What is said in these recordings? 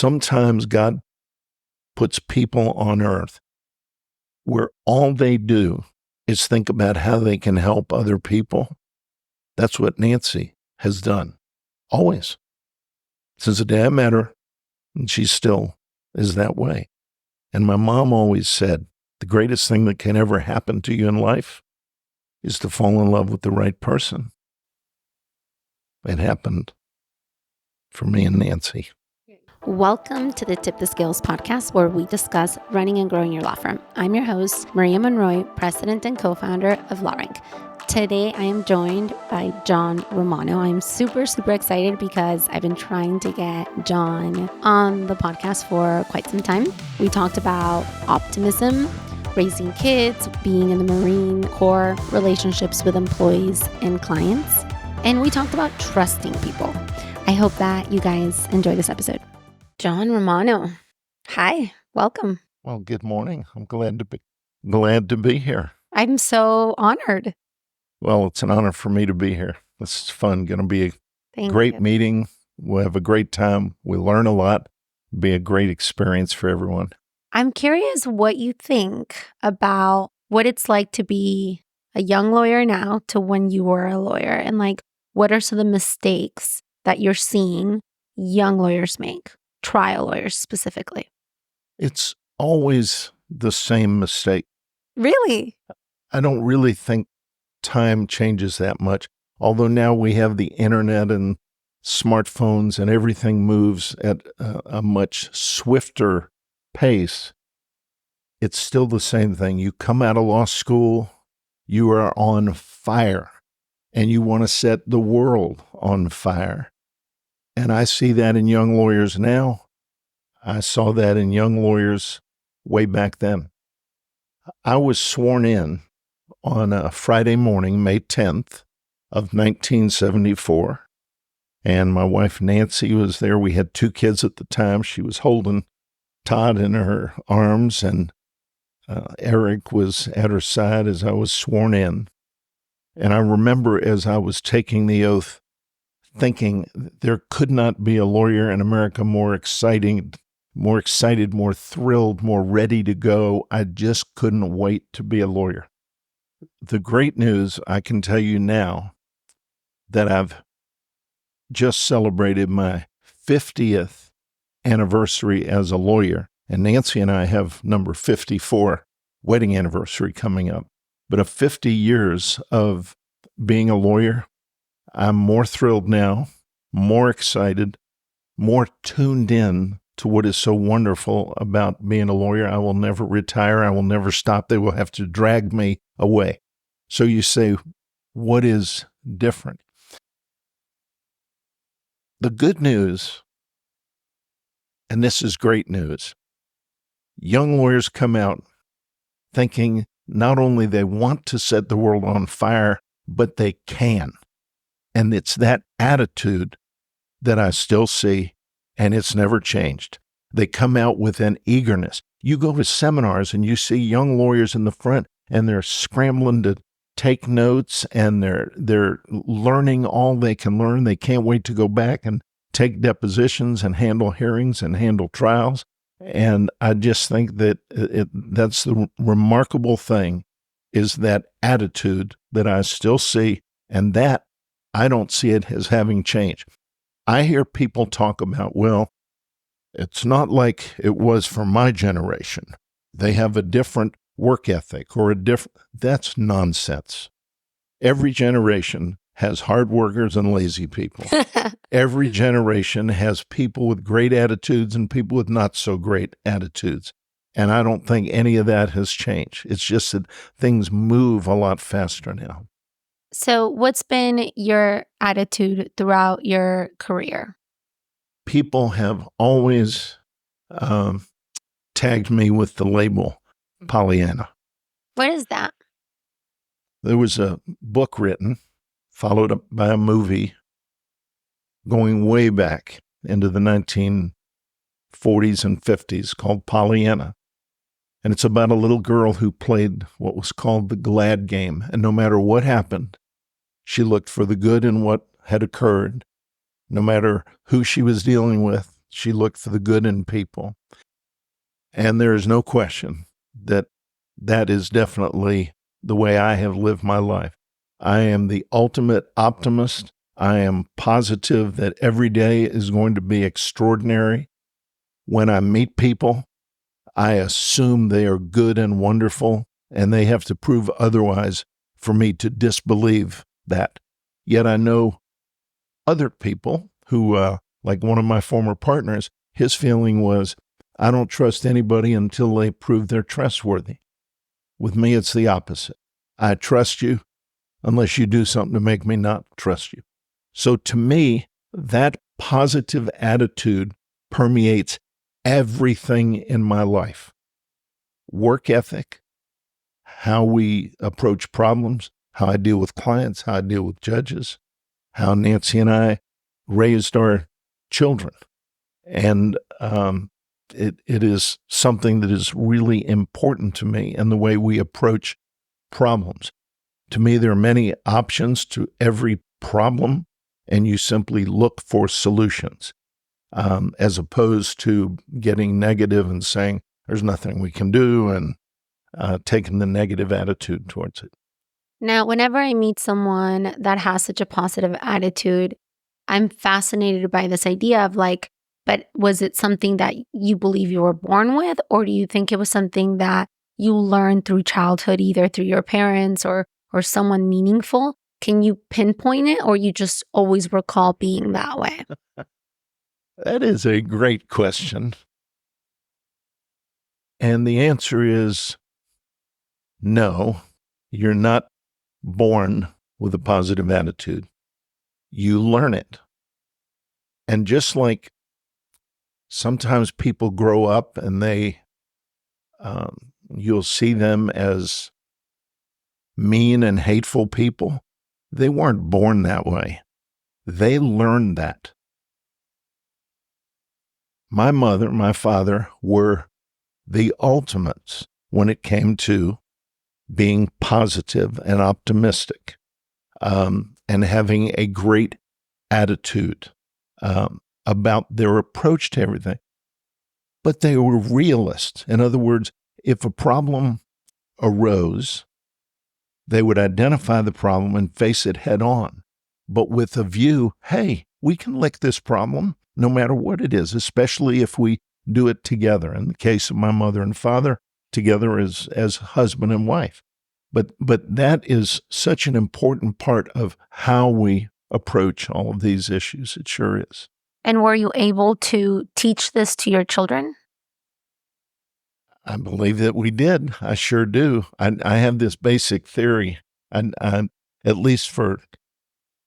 Sometimes God puts people on earth where all they do is think about how they can help other people. That's what Nancy has done, always. Since the day I met her, and she still is that way. And my mom always said, the greatest thing that can ever happen to you in life is to fall in love with the right person. It happened for me and Nancy. Welcome to the Tip the Scales podcast, where we discuss running and growing your law firm. I'm your host, Maria Monroy, president and co-founder of LawRank. Today, I am joined by John Romano. I'm super excited because I've been trying to get John on the podcast for quite some time. We talked about optimism, raising kids, being in the Marine Corps, relationships with employees and clients, and we talked about trusting people. I hope that you guys enjoy this episode. John Romano, hi, welcome. Well, good morning. I'm glad to be here. I'm so honored. Well, it's an honor for me to be here. This is fun. Going to be a great meeting. We'll have a great time. We'll learn a lot. Be a great experience for everyone. I'm curious what you think about what it's like to be a young lawyer now to when you were a lawyer, and like what are some of the mistakes that you're seeing young lawyers make, trial lawyers specifically? It's always the same mistake. Really? I don't really think time changes that much, although now we have the internet and smartphones and everything moves at a much swifter pace. It's still the same thing. You come out of law school, you are on fire, and you want to set the world on fire. And I see that in young lawyers now. I saw that in young lawyers way back then. I was sworn in on a Friday morning, May 10th of 1974. And my wife, Nancy, was there. We had 2 kids at the time. She was holding Todd in her arms, and Eric was at her side as I was sworn in. And I remember as I was taking the oath, thinking there could not be a lawyer in America more excited, more thrilled, more ready to go. I just couldn't wait to be a lawyer. The great news, I can tell you now that I've just celebrated my 50th anniversary as a lawyer, and Nancy and I have number 54 wedding anniversary coming up. But of 50 years of being a lawyer, I'm more thrilled now, more excited, more tuned in to what is so wonderful about being a lawyer. I will never retire. I will never stop. They will have to drag me away. So you say, what is different? The good news, and this is great news, young lawyers come out thinking not only they want to set the world on fire, but they can. And it's that attitude that I still see, and it's never changed. They come out with an eagerness. You go to seminars and you see young lawyers in the front, and they're scrambling to take notes, and they're learning all they can learn. They can't wait to go back and take depositions and handle hearings and handle trials. And I just think that that's the remarkable thing, is that attitude that I still see, and that I don't see it as having changed. I hear people talk about, well, it's not like it was for my generation. They have a different work ethic or that's nonsense. Every generation has hard workers and lazy people. Every generation has people with great attitudes and people with not so great attitudes. And I don't think any of that has changed. It's just that things move a lot faster now. So what's been your attitude throughout your career? People have always tagged me with the label Pollyanna. What is that? There was a book written, followed up by a movie going way back into the 1940s and 50s called Pollyanna. And it's about a little girl who played what was called the glad game. And no matter what happened, she looked for the good in what had occurred. No matter who she was dealing with, She looked for the good in people. And there is no question that that is definitely the way I have lived my life. I am the ultimate optimist. I am positive that every day is going to be extraordinary. When I meet people, I assume they are good and wonderful, and they have to prove otherwise for me to disbelieve that. Yet I know other people who, like one of my former partners, his feeling was, I don't trust anybody until they prove they're trustworthy. With me, it's the opposite. I trust you unless you do something to make me not trust you. So to me, that positive attitude permeates everything in my life. Work ethic, how we approach problems, how I deal with clients, how I deal with judges, how Nancy and I raised our children. And it is something that is really important to me in the way we approach problems. To me, there are many options to every problem, and you simply look for solutions, as opposed to getting negative and saying, there's nothing we can do, and taking the negative attitude towards it. Now, whenever I meet someone that has such a positive attitude, I'm fascinated by this idea of like, but was it something that you believe you were born with, or do you think it was something that you learned through childhood, either through your parents or someone meaningful? Can you pinpoint it, or you just always recall being that way? That is a great question. And the answer is no, you're not born with a positive attitude. You learn it. And just like sometimes people grow up and you'll see them as mean and hateful people. They weren't born that way. They learned that. My mother, my father were the ultimates when it came to being positive and optimistic, and having a great attitude about their approach to everything. But they were realists. In other words, if a problem arose, they would identify the problem and face it head on, but with a view, hey, we can lick this problem no matter what it is, especially if we do it together. In the case of my mother and father, together as husband and wife. But that is such an important part of how we approach all of these issues. It sure is. And were you able to teach this to your children? I believe that we did. I sure do. I have this basic theory, and at least for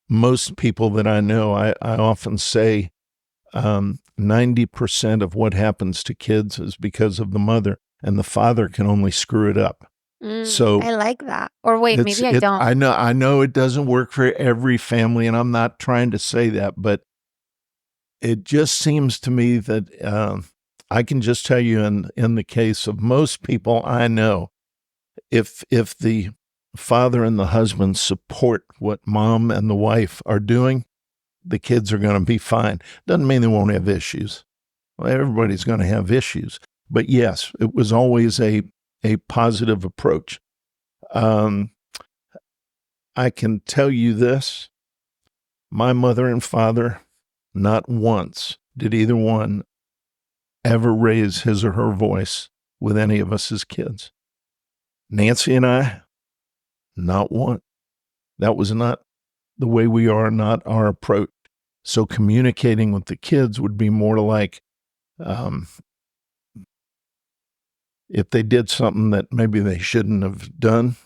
most people that I know, I often say 90% of what happens to kids is because of the mother, and the father can only screw it up. So I like that. Or wait, maybe I don't. I know it doesn't work for every family, and I'm not trying to say that, but it just seems to me that I can just tell you in the case of most people I know, if the father and the husband support what mom and the wife are doing, the kids are going to be fine. Doesn't mean they won't have issues. Well, everybody's going to have issues. But yes, it was always a positive approach. I can tell you this, my mother and father, not once did either one ever raise his or her voice with any of us as kids. Nancy and I, not one. That was not the way we are, not our approach. So communicating with the kids would be more like, if they did something that maybe they shouldn't have done,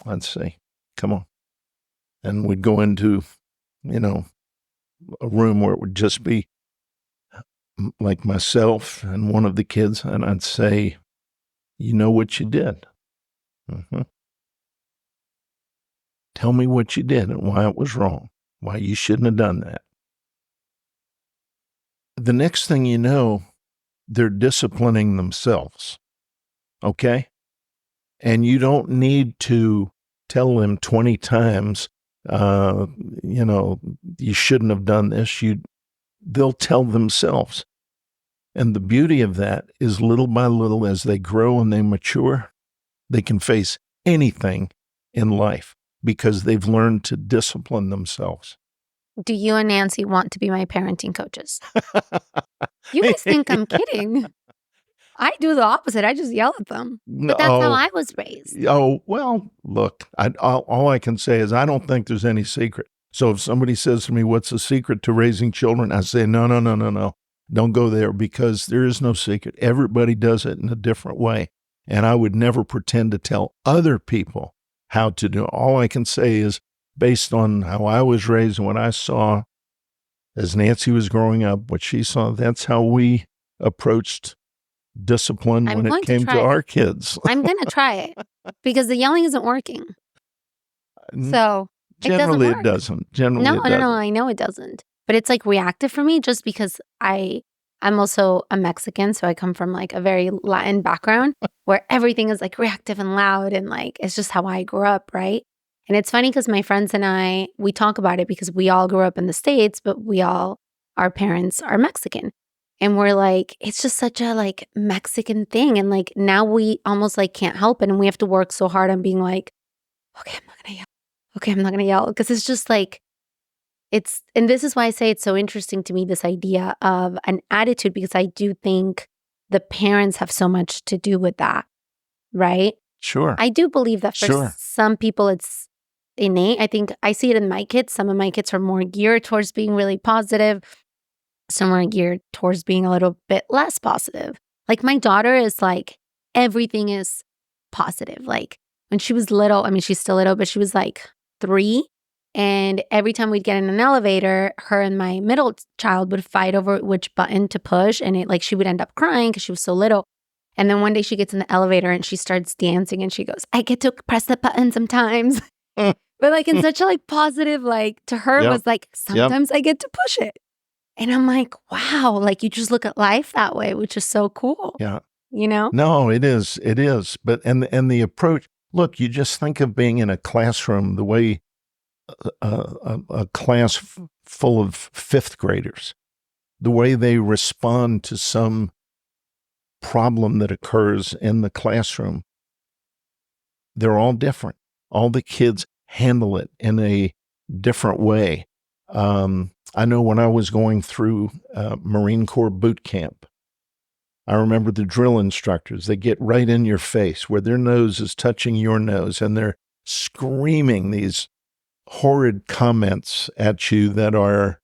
I'd say, come on. And we'd go into, a room where it would just be like myself and one of the kids, and I'd say, you know what you did. Mm-hmm. Tell me what you did and why it was wrong, why you shouldn't have done that. The next thing you know, they're disciplining themselves, okay? And you don't need to tell them 20 times, you shouldn't have done this. They'll tell themselves. And the beauty of that is little by little, as they grow and they mature, they can face anything in life because they've learned to discipline themselves. Do you and Nancy want to be my parenting coaches? You guys think I'm kidding. I do the opposite. I just yell at them. But that's how I was raised. Oh, well, look, all I can say is I don't think there's any secret. So if somebody says to me, what's the secret to raising children? I say, no. Don't go there, because there is no secret. Everybody does it in a different way. And I would never pretend to tell other people how to do it. All I can say is, based on how I was raised and what I saw as Nancy was growing up, what she saw, that's how we approached discipline when it came to our kids. I'm going to try it because the yelling isn't working. So generally it doesn't. Generally it doesn't. No, I know it doesn't. But it's like reactive for me just because I'm also a Mexican. So I come from like a very Latin background where everything is like reactive and loud, and like it's just how I grew up, right? And it's funny because my friends and I, we talk about it because we all grew up in the States, but our parents are Mexican. And we're like, it's just such a like Mexican thing. And like now we almost like can't help it. And we have to work so hard on being like, okay, I'm not going to yell. Okay, I'm not going to yell. Because it's just like, and this is why I say it's so interesting to me, this idea of an attitude, because I do think the parents have so much to do with that, right? Sure. I do believe that for some people it's innate. I think I see it in my kids. Some of my kids are more geared towards being really positive. Some are geared towards being a little bit less positive. Like my daughter is like, everything is positive. Like when she was little, I mean, she's still little, but she was like 3. And every time we'd get in an elevator, her and my middle child would fight over which button to push. And it like she would end up crying because she was so little. And then one day she gets in the elevator and she starts dancing and she goes, I get to press the button sometimes. But like in such a like positive, like to her it was like, sometimes I get to push it. And I'm like, wow, like you just look at life that way, which is so cool. Yeah. You know? No, it is. It is. But, and the approach, look, you just think of being in a classroom, the way a class full of 5th graders, the way they respond to some problem that occurs in the classroom, they're all different. All the kids handle it in a different way. I know when I was going through Marine Corps boot camp, I remember the drill instructors, they get right in your face where their nose is touching your nose and they're screaming these horrid comments at you that are,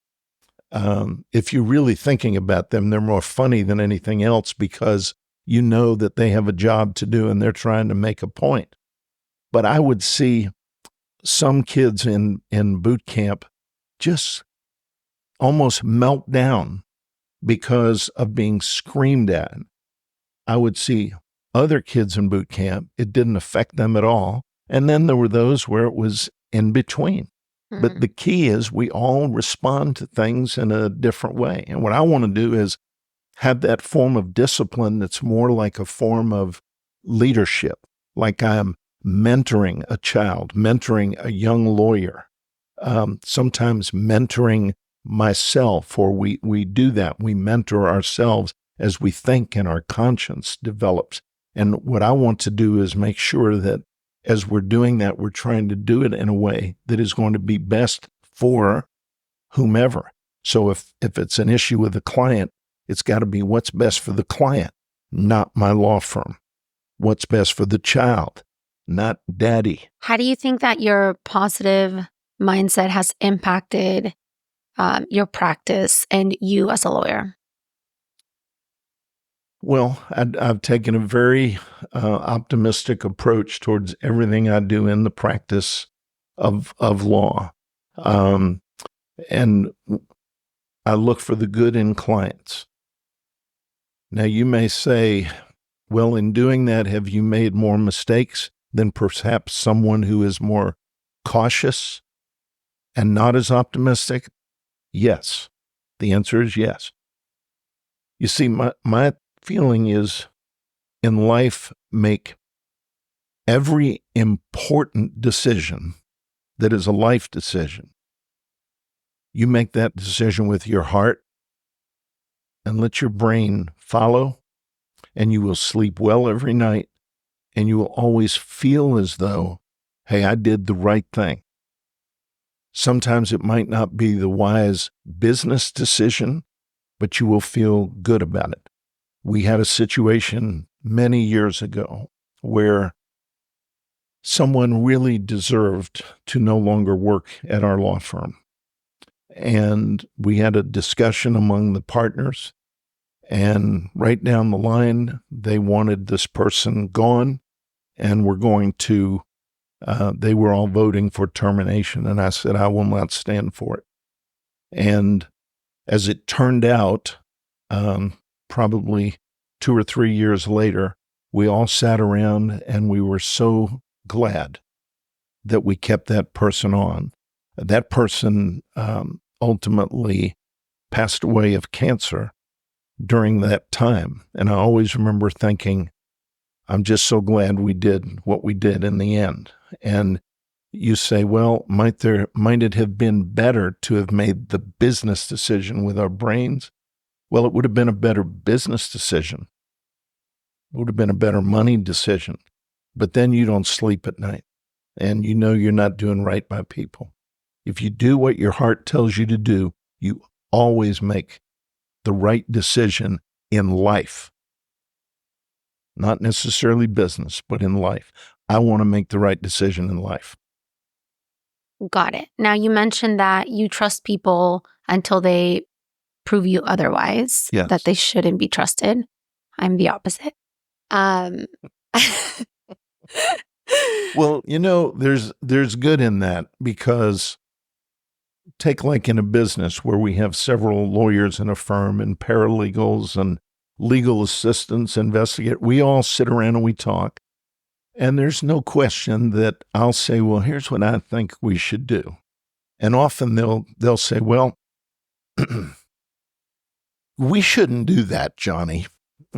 if you're really thinking about them, they're more funny than anything else because you know that they have a job to do and they're trying to make a point. But I would see some kids in boot camp just almost melt down because of being screamed at. I would see other kids in boot camp, it didn't affect them at all. And then there were those where it was in between. Mm-hmm. But the key is we all respond to things in a different way. And what I want to do is have that form of discipline that's more like a form of leadership, like I'm mentoring a child, mentoring a young lawyer, sometimes mentoring myself, or we do that. We mentor ourselves as we think and our conscience develops. And what I want to do is make sure that as we're doing that, we're trying to do it in a way that is going to be best for whomever. So if it's an issue with a client, it's got to be what's best for the client, not my law firm. What's best for the child, not daddy. How do you think that your positive mindset has impacted your practice and you as a lawyer? Well, I've taken a very optimistic approach towards everything I do in the practice of law. And I look for the good in clients. Now, you may say, well, in doing that, have you made more mistakes than perhaps someone who is more cautious and not as optimistic? Yes. The answer is yes. You see, my feeling is in life, make every important decision that is a life decision. You make that decision with your heart and let your brain follow, and you will sleep well every night, and you will always feel as though, hey, I did the right thing. Sometimes it might not be the wise business decision, but you will feel good about it. We had a situation many years ago where someone really deserved to no longer work at our law firm. And we had a discussion among the partners, and right down the line, they wanted this person gone, and they were all voting for termination. And I said, I will not stand for it. And as it turned out, probably 2 or 3 years later, we all sat around and we were so glad that we kept that person on. That person ultimately passed away of cancer during that time. And I always remember thinking, I'm just so glad we did what we did in the end. And you say, well, might it have been better to have made the business decision with our brains? Well, it would have been a better business decision. It would have been a better money decision. But then you don't sleep at night, and you know you're not doing right by people. If you do what your heart tells you to do, you always make the right decision in life. Not necessarily business, but in life. I want to make the right decision in life. Got it. Now, you mentioned that you trust people until they prove you otherwise, Yes. that they shouldn't be trusted. I'm the opposite. Well, there's good in that, because take like in a business where we have several lawyers in a firm and paralegals and legal assistants, we all sit around and we talk. And there's no question that I'll say, well, here's what I think we should do. And often they'll say, well, we shouldn't do that, Johnny.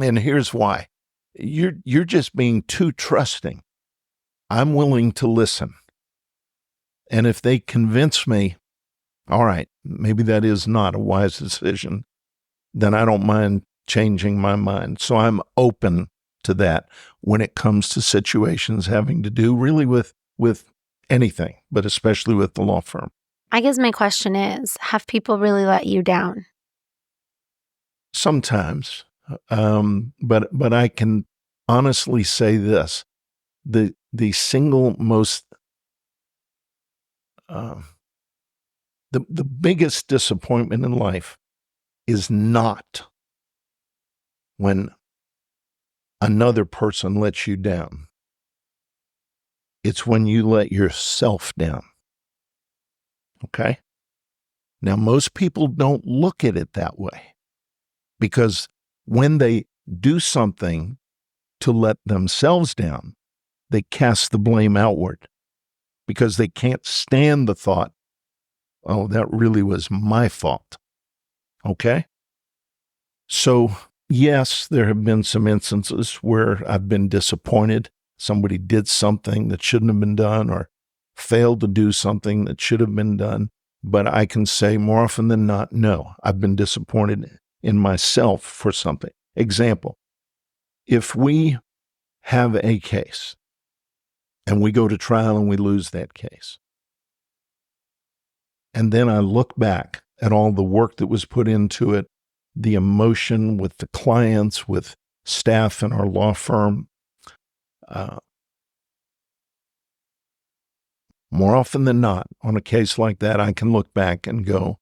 And here's why. You're just being too trusting. I'm willing to listen. And if they convince me, all right, maybe that is not a wise decision, then I don't mind changing my mind. So I'm open to that when it comes to situations having to do really with anything, but especially with the law firm. I guess my question is, have people really let you down? Sometimes, but I can honestly say this: the single most the biggest disappointment in life is not when another person lets you down. It's when you let yourself down. Okay? Now, most people don't look at it that way, because when they do something to let themselves down, they cast the blame outward, because they can't stand the thought, oh, that really was my fault. Okay? So, yes, there have been some instances where I've been disappointed. Somebody did something that shouldn't have been done, or failed to do something that should have been done. But I can say more often than not, no, I've been disappointed in myself for something. Example, if we have a case and we go to trial and we lose that case, and then I look back at all the work that was put into it, the emotion with the clients, with staff in our law firm, more often than not, on a case like that, I can look back and go,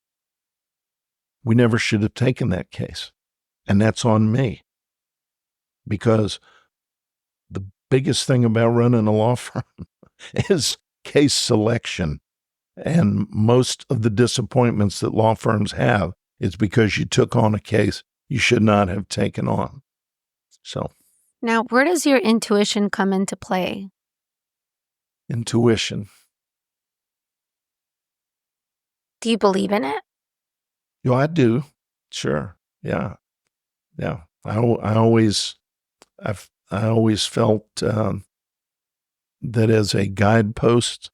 we never should have taken that case. And that's on me. Because the biggest thing about running a law firm is case selection. And most of the disappointments that law firms have is because you took on a case you should not have taken on. So, now, where does your intuition come into play? Intuition. Do you believe in it? I do. Sure. Yeah. Yeah. I always felt that as a guidepost.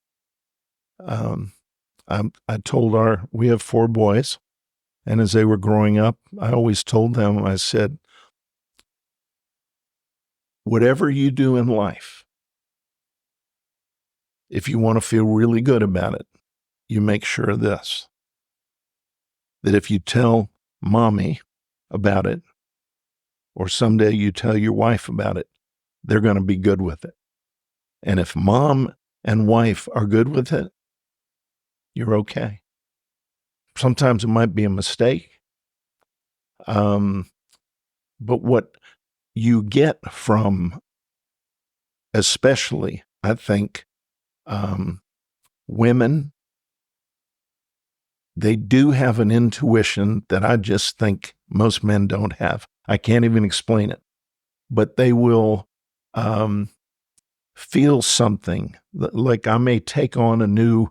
I told we have 4 boys, And as they were growing up, I always told them, I said, whatever you do in life, if you want to feel really good about it, you make sure of this, that if you tell mommy about it, or someday you tell your wife about it, they're going to be good with it. And if mom and wife are good with it, you're okay. Sometimes it might be a mistake. But what you get from, especially, I think, women, they do have an intuition that I just think most men don't have. I can't even explain it, but they will feel something. Like I may take on a new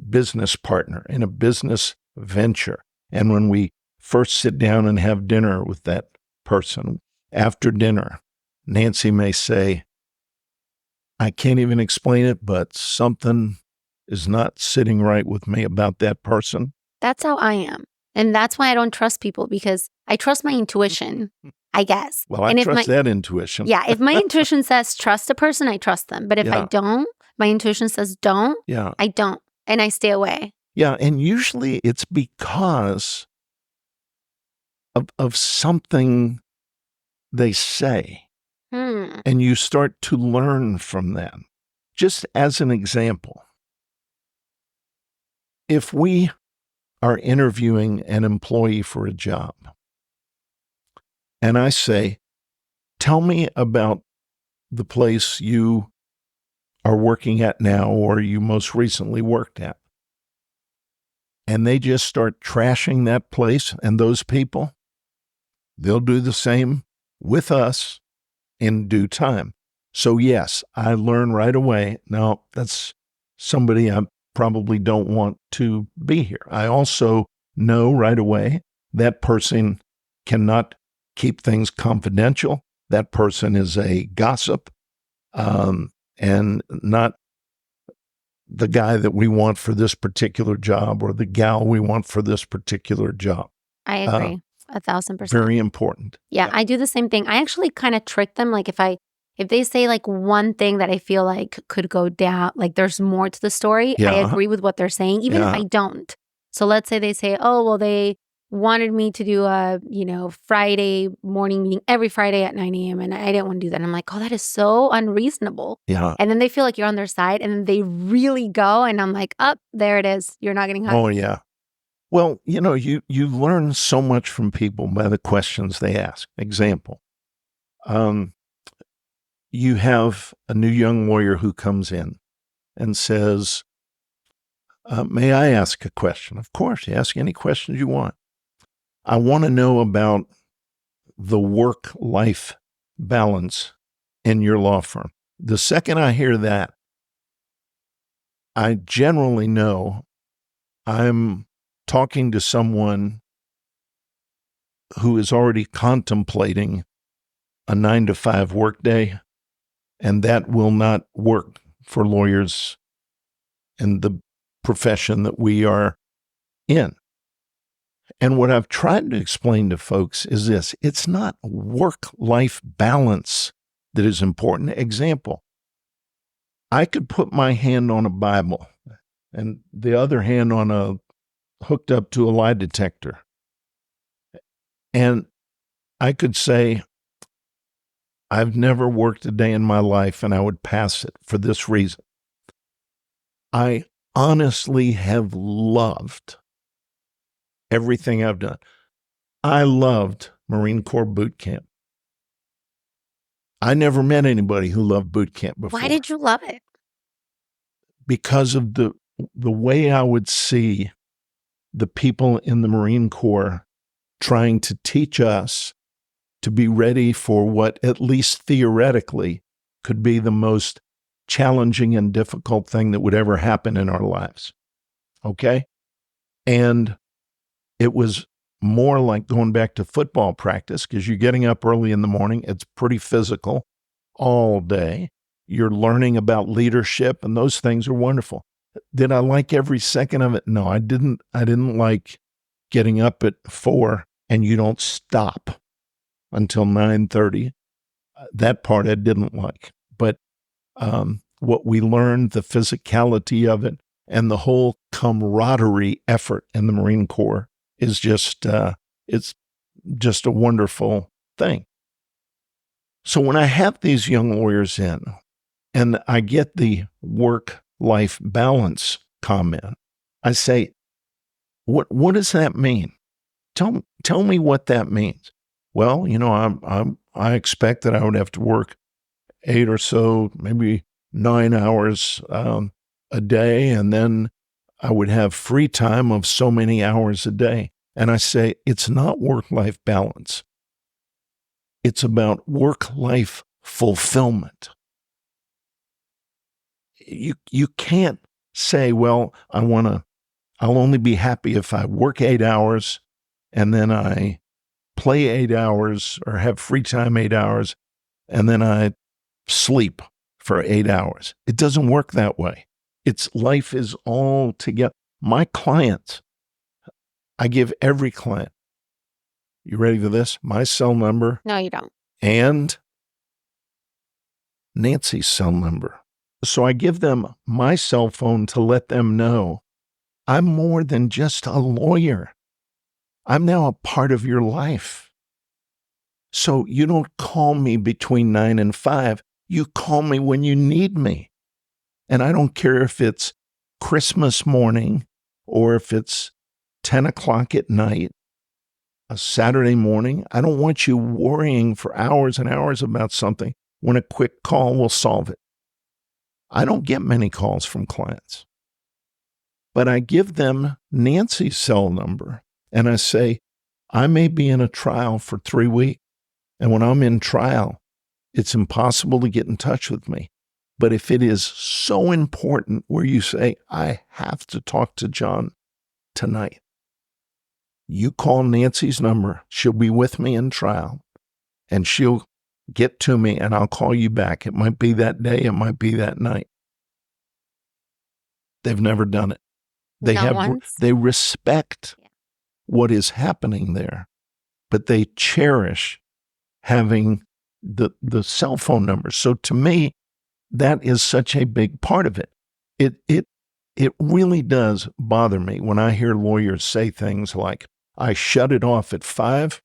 business partner in a business venture. And when we first sit down and have dinner with that person, after dinner, Nancy may say, I can't even explain it, but something is not sitting right with me about that person. That's how I am. And that's why I don't trust people, because I trust my intuition, I guess. Well, I trust that intuition. Yeah, if my intuition says trust a person, I trust them. But if I don't, my intuition says don't, I don't. And I stay away. Yeah, and usually it's because of something they say. And you start to learn from them. Just as an example, if we are interviewing an employee for a job, and I say, tell me about the place you are working at now or you most recently worked at, and they just start trashing that place and those people, they'll do the same with us in due time. So yes, I learn right away, no, that's somebody I probably don't want to be here. I also know right away that person cannot keep things confidential. That person is a gossip and not the guy that we want for this particular job or the gal we want for this particular job. I agree. 1,000%. Very important. Yeah, I do the same thing. I actually kind of trick them. Like if they say like one thing that I feel like could go down, like there's more to the story, I agree with what they're saying, even if I don't. So let's say they say, oh, well, they wanted me to do a, Friday morning meeting every Friday at 9 a.m. and I didn't want to do that. And I'm like, oh, that is so unreasonable. Yeah. And then they feel like you're on their side and then they really go. And I'm like, oh, there it is. You're not getting hired. Oh, yeah. Well, you learn so much from people by the questions they ask. Example, you have a new young lawyer who comes in and says, may I ask a question? Of course, you ask any questions you want. I want to know about the work-life balance in your law firm. The second I hear that, I generally know I'm talking to someone who is already contemplating a 9-to-5 workday, and that will not work for lawyers in the profession that we are in. And what I've tried to explain to folks is this: it's not work-life balance that is important. Example, I could put my hand on a Bible and the other hand hooked up to a lie detector. And I could say, I've never worked a day in my life and I would pass it for this reason. I honestly have loved everything I've done. I loved Marine Corps boot camp. I never met anybody who loved boot camp before. Why did you love it? Because of the way I would see the people in the Marine Corps trying to teach us to be ready for what, at least theoretically, could be the most challenging and difficult thing that would ever happen in our lives. Okay? And it was more like going back to football practice, because you're getting up early in the morning. It's pretty physical all day. You're learning about leadership, and those things are wonderful. Did I like every second of it? No, I didn't. I didn't like getting up at 4 and you don't stop until 9:30. That part I didn't like. But what we learned, the physicality of it, and the whole camaraderie effort in the Marine Corps is just, it's just a wonderful thing. So when I have these young lawyers in and I get the work-life balance comment, I say, what does that mean? Tell me what that means. Well, I expect that I would have to work 8 or so, maybe 9 hours a day, and then I would have free time of so many hours a day. And I say, it's not work-life balance. It's about work-life fulfillment. You can't say, well, I'll only be happy if I work 8 hours and then I play 8 hours or have free time 8 hours and then I sleep for 8 hours. It doesn't work that way. Life is all together. My clients, I give every client, you ready for this? My cell number. No, you don't. And Nancy's cell number. So I give them my cell phone to let them know I'm more than just a lawyer. I'm now a part of your life. So you don't call me between 9 and 5. You call me when you need me. And I don't care if it's Christmas morning or if it's 10 o'clock at night, a Saturday morning. I don't want you worrying for hours and hours about something when a quick call will solve it. I don't get many calls from clients, but I give them Nancy's cell number and I say, I may be in a trial for 3 weeks. And when I'm in trial, it's impossible to get in touch with me. But if it is so important where you say, I have to talk to John tonight, you call Nancy's number. She'll be with me in trial and she'll get to me and I'll call you back. It might be that day. It might be that night. They've never done it. They respect what is happening there, but they cherish having the cell phone numbers. So to me, that is such a big part of it. It really does bother me when I hear lawyers say things like, I shut it off at 5.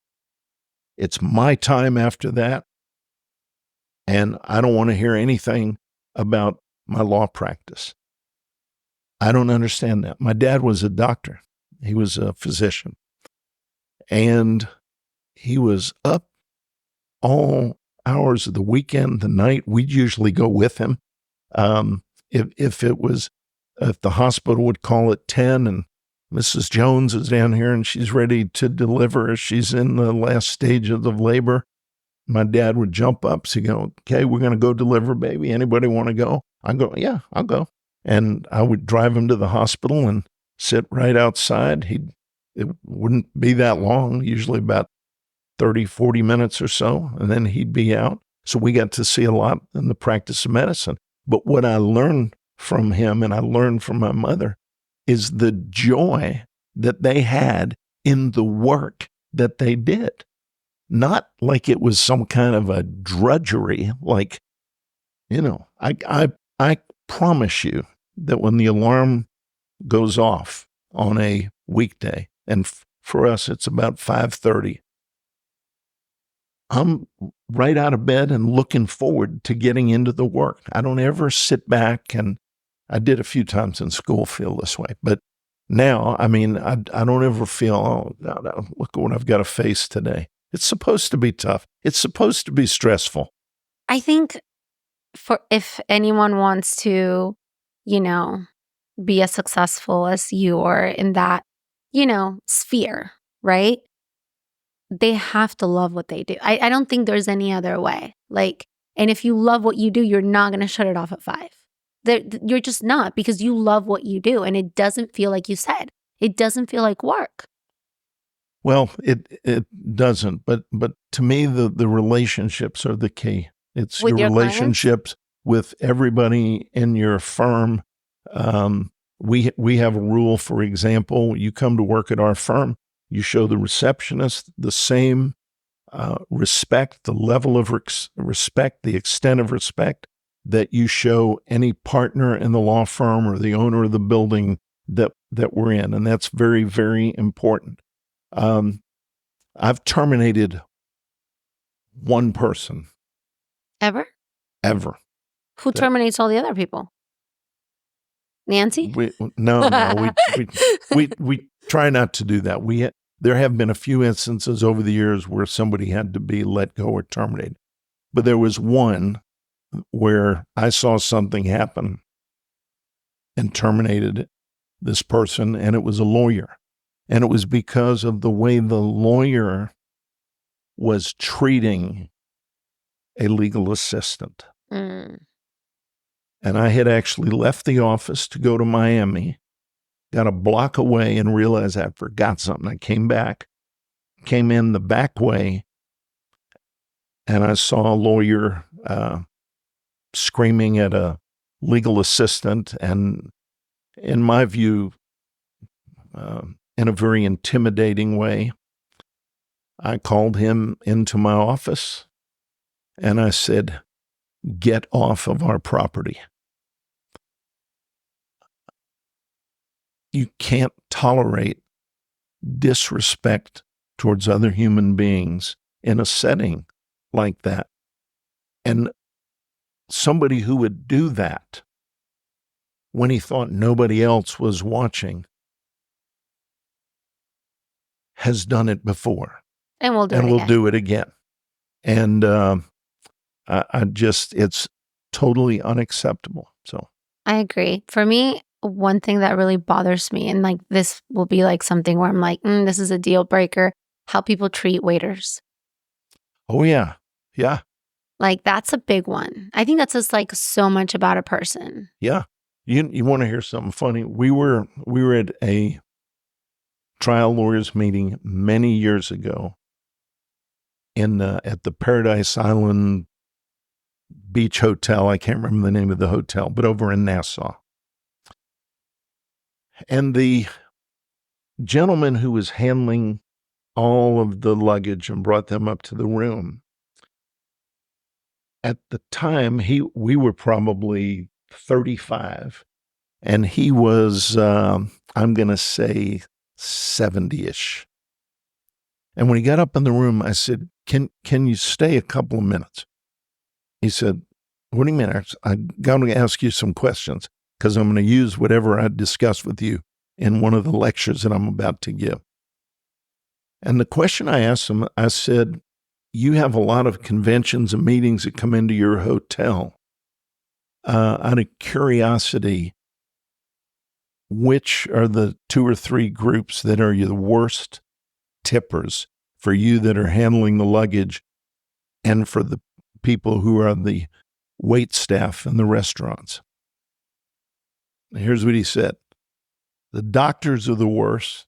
It's my time after that. And I don't want to hear anything about my law practice. I don't understand that. My dad was a doctor. He was a physician. And he was up all hours of the weekend, the night. We'd usually go with him. If the hospital would call at 10 and Mrs. Jones is down here and she's ready to deliver, she's in the last stages of labor, my dad would jump up. So go, okay, we're going to go deliver, baby. Anybody want to go? I go, yeah, I'll go. And I would drive him to the hospital and sit right outside. It wouldn't be that long, usually about 30, 40 minutes or so, and then he'd be out. So we got to see a lot in the practice of medicine. But what I learned from him and I learned from my mother is the joy that they had in the work that they did. Not like it was some kind of a drudgery, like, I promise you that when the alarm goes off on a weekday, and for us, it's about 5:30, I'm right out of bed and looking forward to getting into the work. I don't ever sit back, and I did a few times in school feel this way, but now, I don't ever feel, oh, no, look at what I've got to face today. It's supposed to be tough. It's supposed to be stressful. I think if anyone wants to, be as successful as you are in that, sphere, right? They have to love what they do. I don't think there's any other way. And if you love what you do, you're not going to shut it off at 5. You're just not, because you love what you do. And it doesn't feel like, you said, it doesn't feel like work. Well, it doesn't. But to me, the relationships are the key. It's your relationships with everybody in your firm. We have a rule, for example, you come to work at our firm, You show the receptionist the same respect, the level of respect, the extent of respect that you show any partner in the law firm or the owner of the building that we're in. And that's very, very important. I've terminated one person. Ever? Ever. Who terminates all the other people? Nancy? No. We try not to do that. There have been a few instances over the years where somebody had to be let go or terminated. But there was one where I saw something happen and terminated this person, and it was a lawyer. And it was because of the way the lawyer was treating a legal assistant. Mm. And I had actually left the office to go to Miami, got a block away and realized I forgot something. I came back, came in the back way, and I saw a lawyer screaming at a legal assistant, and in my view, in a very intimidating way. I called him into my office and I said, "Get off of our property." You can't tolerate disrespect towards other human beings in a setting like that. And somebody who would do that when he thought nobody else was watching has done it before. And we'll do it again. And it's totally unacceptable. So I agree. For me, one thing that really bothers me, and like this will be like something where I'm like, this is a deal breaker, how people treat waiters. Oh, yeah. Yeah. Like that's a big one. I think that's just like so much about a person. Yeah. You want to hear something funny? We were at a trial lawyers meeting many years ago at the Paradise Island Beach Hotel. I can't remember the name of the hotel, but over in Nassau. And the gentleman who was handling all of the luggage and brought them up to the room, at the time, we were probably 35, and he was, I'm going to say 70-ish. And when he got up in the room, I said, can you stay a couple of minutes? He said, "What do you mean? I'm going to ask you some questions because I'm going to use whatever I discussed with you in one of the lectures that I'm about to give." And the question I asked him, I said, "You have a lot of conventions and meetings that come into your hotel. Out of curiosity, which are the 2 or 3 groups that are the worst tippers for you that are handling the luggage and for the people who are the wait staff in the restaurants?" Here's what he said. "The doctors are the worst,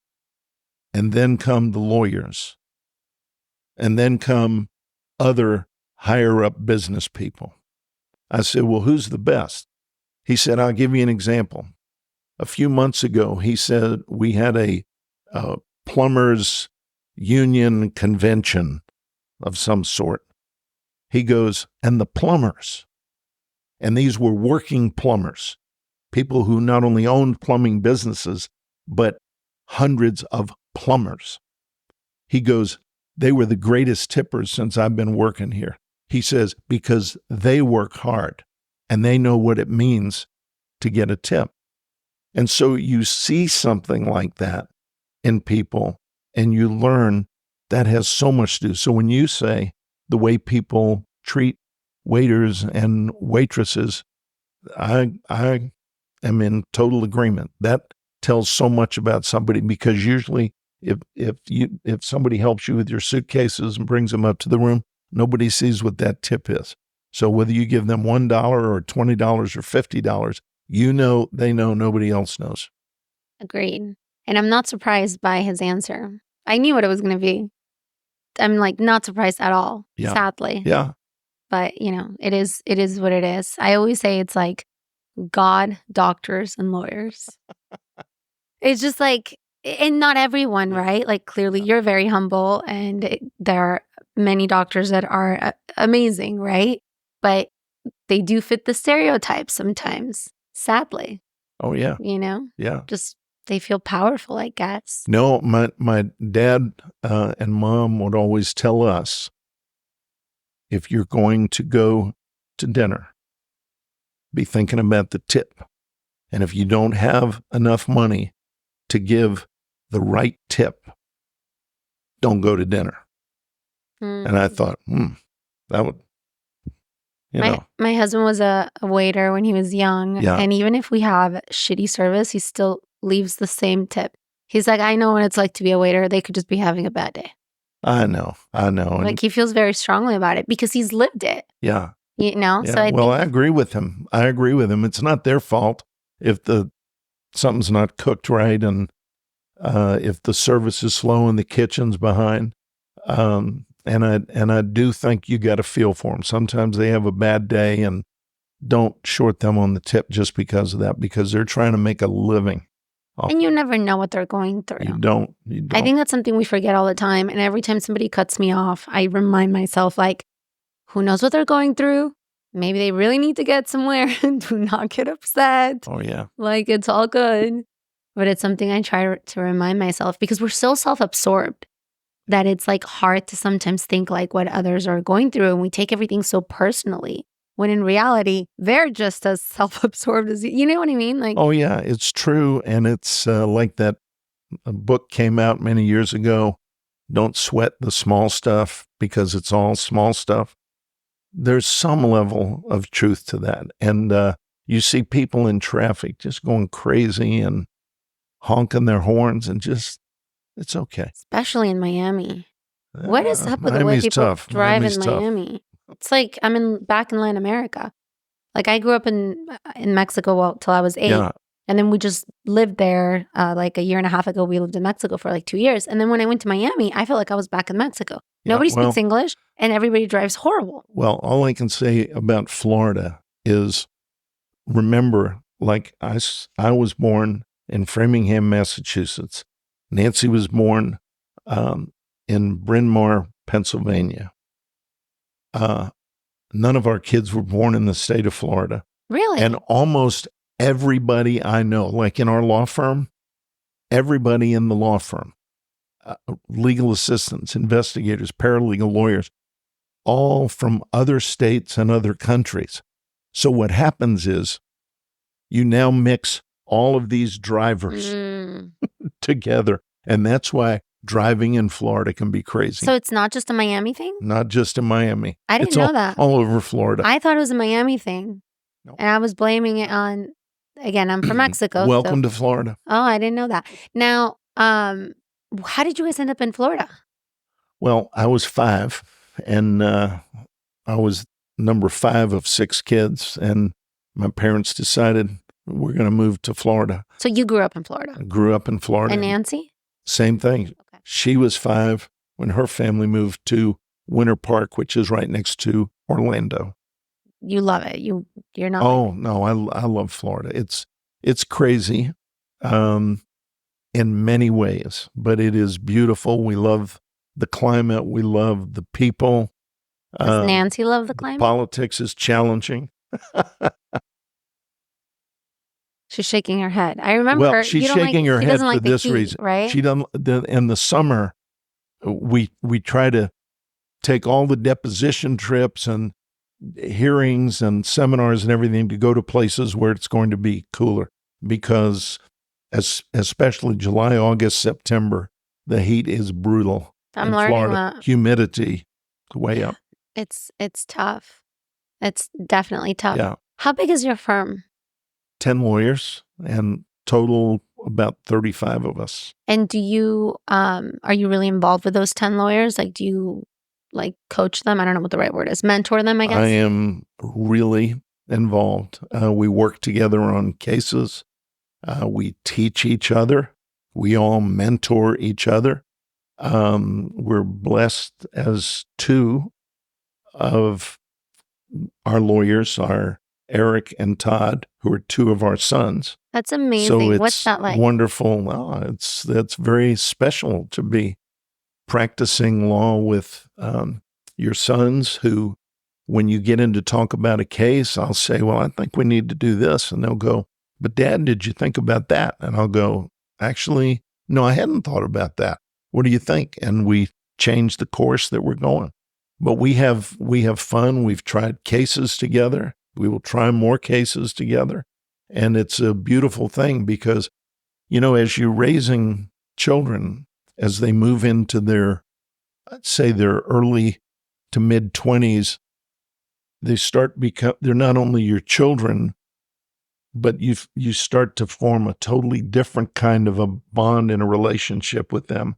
and then come the lawyers, and then come other higher up business people." I said, "Well, who's the best?" He said, "I'll give you an example. A few months ago," he said, "we had a plumbers union convention of some sort." He goes, "And the plumbers," and these were working plumbers, people who not only owned plumbing businesses, but hundreds of plumbers. He goes, "They were the greatest tippers since I've been working here." He says, "Because they work hard and they know what it means to get a tip." And so you see something like that in people and you learn that has so much to do. So when you say the way people treat waiters and waitresses, I am in total agreement. That tells so much about somebody, because usually if somebody helps you with your suitcases and brings them up to the room, nobody sees what that tip is. So whether you give them $1 or $20 or $50, they know, nobody else knows. Agreed. And I'm not surprised by his answer. I knew what it was going to be. I'm like not surprised at all, sadly. Yeah. But, it is what it is. I always say it's like God, doctors, and lawyers. It's just like, And not everyone, right? Like clearly you're very humble and there are many doctors that are amazing, right? But they do fit the stereotype sometimes, sadly, Oh, yeah. Yeah. just they feel powerful, I guess. No, my dad and mom would always tell us, if you're going to go to dinner, be thinking about the tip. And if you don't have enough money to give the right tip, don't go to dinner. And I thought, that would, My husband was a waiter when he was young. Yeah. And even if we have shitty service, he still leaves the same tip. He's like, I know what it's like to be a waiter. They could just be having a bad day. I know. Like he feels very strongly about it because he's lived it. Yeah. So I think I agree with him. It's not their fault if something's not cooked right and if the service is slow and the kitchen's behind. And I do think you got to feel for them. Sometimes they have a bad day, and don't short them on the tip just because of that, because they're trying to make a living. And you never know what they're going through. You don't. I think that's something we forget all the time. And every time somebody cuts me off, I remind myself, like, who knows what they're going through? Maybe they really need to get somewhere. Do not get upset. Oh, yeah. Like, it's all good. But it's something I try to remind myself, because we're so self-absorbed that it's like hard to sometimes think like what others are going through. And we take everything so personally, when in reality, they're just as self-absorbed as you know what I mean? Like, oh, yeah, it's true. And it's like that book came out many years ago, Don't Sweat the Small Stuff, because it's all small stuff. There's some level of truth to that. And you see people in traffic just going crazy and honking their horns, and just, it's okay. Especially in Miami. What is up with the way Miami's people tough. drive Miami's in tough. Miami? It's like I'm back in Latin America. Like I grew up in Mexico till I was 8. Yeah. And then we just lived there like a year and a half ago. We lived in Mexico for like 2 years. And then when I went to Miami, I felt like I was back in Mexico. Nobody speaks English and everybody drives horrible. Well, all I can say about Florida is, remember, like I was born in Framingham, Massachusetts. Nancy was born in Bryn Mawr, Pennsylvania. None of our kids were born in the state of Florida. Really? And almost everybody I know, like in our law firm, everybody in the law firm, legal assistants, investigators, paralegal lawyers, all from other states and other countries. So what happens is you now mix all of these drivers together. And that's why driving in Florida can be crazy. So it's not just a Miami thing? Not just in Miami. I didn't know that. All over Florida. I thought it was a Miami thing. No. And I was blaming it on, again, I'm from Mexico. Welcome to Florida. Oh, I didn't know that. Now, how did you guys end up in Florida? Well, I was 5, and I was number 5 of 6 kids, and my parents decided we're going to move to Florida. So you grew up in Florida? I grew up in Florida. And Nancy? Same thing. Okay. She was 5 when her family moved to Winter Park, which is right next to Orlando. You love it. You're not. Oh, no, I love Florida. It's crazy in many ways, but it is beautiful. We love the climate. We love the people. Does Nancy love the climate? Politics is challenging. She's shaking her head. I remember. Well, she's shaking her head for this reason, right? She doesn't. In the summer, we try to take all the deposition trips and hearings and seminars and everything to go to places where it's going to be cooler, because especially July, August, September, the heat is brutal. I'm in learning Florida. that. Humidity way up. It's tough. It's definitely tough. Yeah. How big is your firm? 10 lawyers and total about 35 of us. And do you are you really involved with those 10 lawyers? Like, do you like coach them? I don't know what the right word is. Mentor them, I guess? I am really involved. We work together on cases. We teach each other. We all mentor each other. We're blessed as 2 of our lawyers are Eric and Todd, who are 2 of our sons. That's So amazing. What's it's that like? wonderful. That's very special to be practicing law with your sons who, when you get in to talk about a case, I'll say, well, I think we need to do this. And they'll go, but Dad, did you think about that? And I'll go, actually, no, I hadn't thought about that. What do you think? And we change the course that we're going. But we have fun. We've tried cases together. We will try more cases together. And it's a beautiful thing because, as you're raising children, as they move into I'd say their early to mid 20s, they're not only your children, but you start to form a totally different kind of a bond and a relationship with them.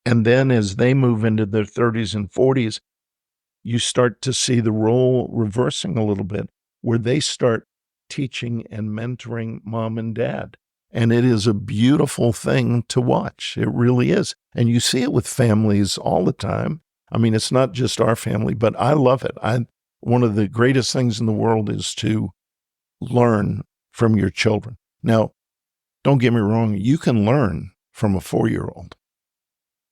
And then as they move into their 30s and 40s, you start to see the role reversing a little bit, where they start teaching and mentoring mom and dad. And it is a beautiful thing to watch. It really is. And you see it with families all the time. I mean, it's not just our family, but I love it. One of the greatest things in the world is to learn from your children. Now, don't get me wrong, you can learn from a 4-year-old.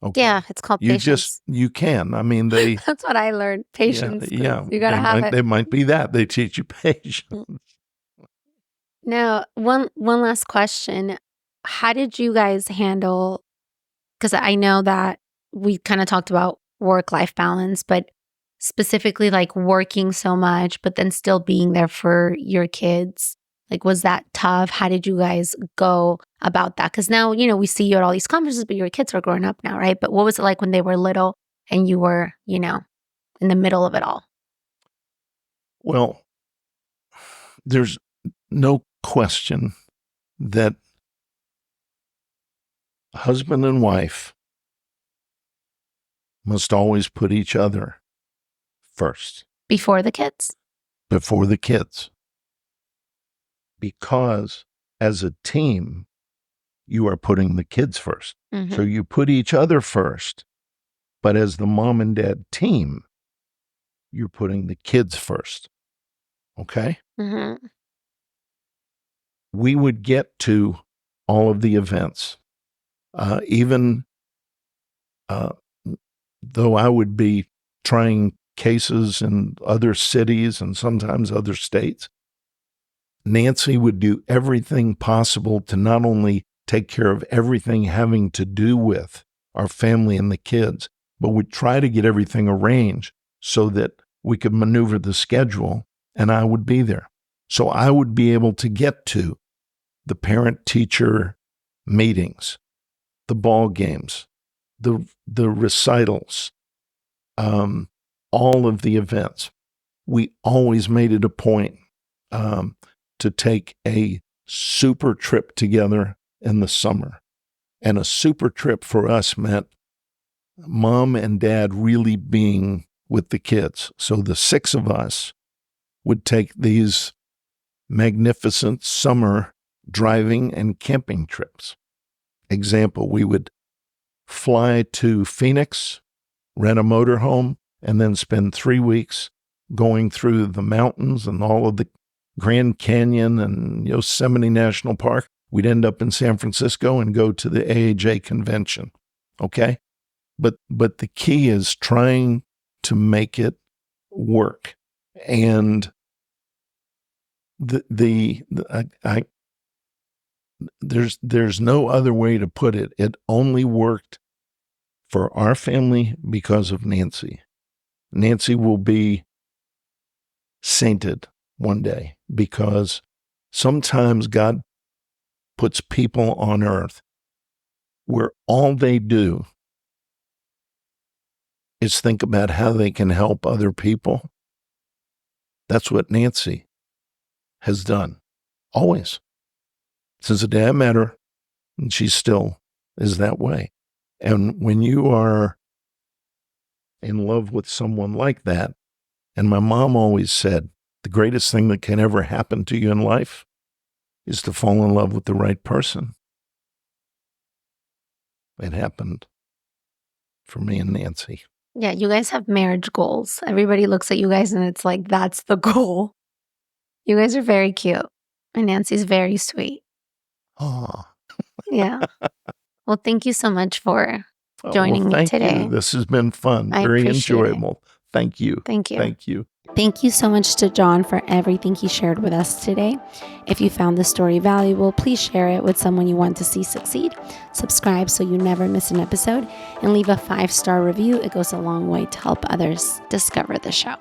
Okay. Yeah, it's called patience. You can. I mean, That's what I learned. Patience. Yeah. You got to have it. They might be that. They teach you patience. Now, one last question. How did you guys handle, because I know that we kind of talked about work-life balance, but specifically like working so much, but then still being there for your kids. Like, was that tough? How did you guys go about that? Because now, we see you at all these conferences, but your kids are growing up now, right? But what was it like when they were little and you were, in the middle of it all? Well, there's no question that husband and wife must always put each other first. Before the kids? Before the kids. Because as a team, you are putting the kids first. Mm-hmm. So you put each other first. But as the mom and dad team, you're putting the kids first. Okay? Mm-hmm. We would get to all of the events. Even though I would be trying cases in other cities and sometimes other states, Nancy would do everything possible to not only take care of everything having to do with our family and the kids, but would try to get everything arranged so that we could maneuver the schedule and I would be there. So I would be able to get to the parent-teacher meetings, the ball games, the recitals, all of the events. We always made it a point to take a super trip together in the summer. And a super trip for us meant mom and dad really being with the kids. So the 6 of us would take these magnificent summer driving and camping trips. Example, we would fly to Phoenix, rent a motorhome, and then spend 3 weeks going through the mountains and all of the Grand Canyon and Yosemite National Park. We'd end up in San Francisco and go to the AAJ convention. Okay? But the key is trying to make it work. And there's no other way to put it. It only worked for our family because of Nancy. Nancy will be sainted one day because sometimes God puts people on earth where all they do is think about how they can help other people. That's what Nancy has done, always. Since the day I met her, and she still is that way. And when you are in love with someone like that, and my mom always said, the greatest thing that can ever happen to you in life is to fall in love with the right person. It happened for me and Nancy. Yeah, you guys have marriage goals. Everybody looks at you guys and it's like, that's the goal. You guys are very cute. And Nancy's very sweet. Oh, Yeah. Well, thank you so much for joining me thank today. you. This has been fun. I Very appreciate it. enjoyable. Thank you. Thank you. Thank you. Thank you so much to John for everything he shared with us today. If you found the story valuable, please share it with someone you want to see succeed. Subscribe so you never miss an episode, and leave a 5-star review. It goes a long way to help others discover the show.